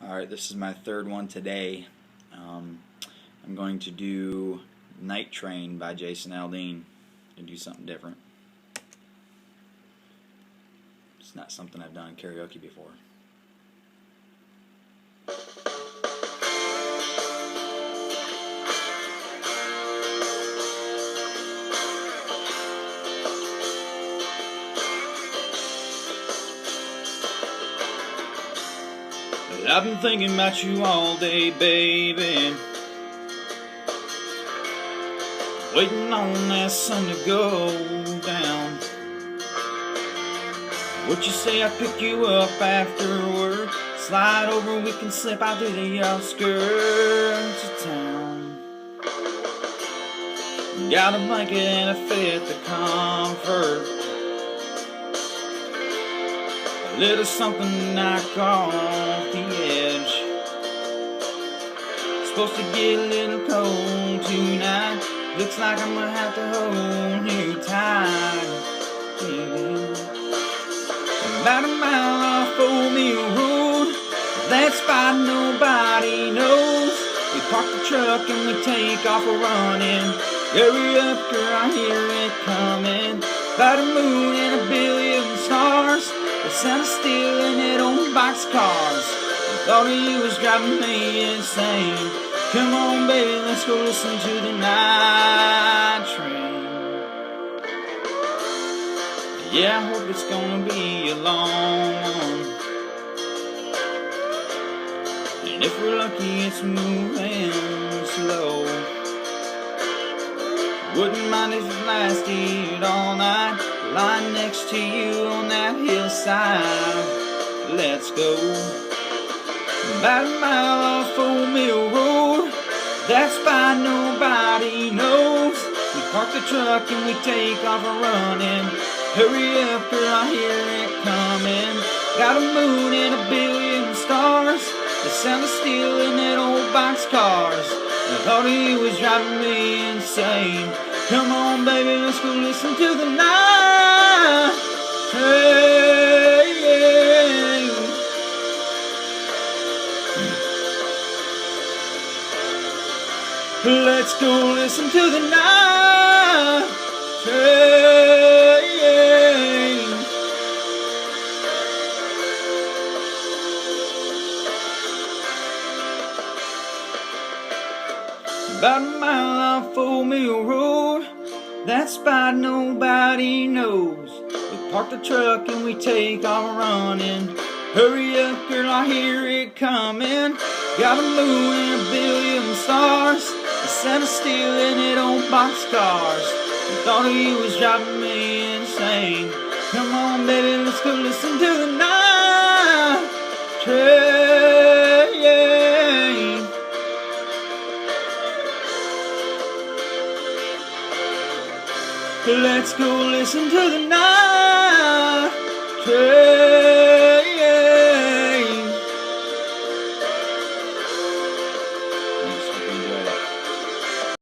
Alright, this is my third one today. I'm going to do Night Train by Jason Aldean and do something different. It's not something I've done in karaoke before. I've been thinking about you all day, baby, waiting on that sun to go down. Would you say I pick you up after work? Slide over, we can slip out to the outskirts of town. Got a blanket and a fit the comfort, a little something to knock off the edge. Supposed to get a little cold tonight. Looks like I'm gonna have to hold you tight. About a mile off Old Mill Road, that spot nobody knows. We park the truck and we take off running. Hurry up, girl, I hear it coming. About a moon and a billion stars, the sound of steel in that old boxcars. The thought of you was driving me insane. Come on, baby, let's go listen to the night train. Yeah, I hope it's gonna be a long one, and if we're lucky, it's moving slow. Wouldn't mind if it lasted all night, lying next to you on that hillside. Let's go. About a mile off Old Mill Road, that spot nobody knows. We park the truck and we take off running. Hurry up, girl, I hear it coming. Got a moon and a billion stars, the sound of steel in that old boxcars. The thought of you was driving me insane. Come on, baby, let's go listen to the night train. Let's go listen to the night train. About a mile off Old Mill Road, that spot nobody knows. We park the truck and we take off running. Hurry up, girl, I hear it coming. Got a moon and a billion stars, the sound of steel in it old boxcars. The thought of you was driving me insane. Come on, baby, let's go listen to the night train. Let's go listen to the night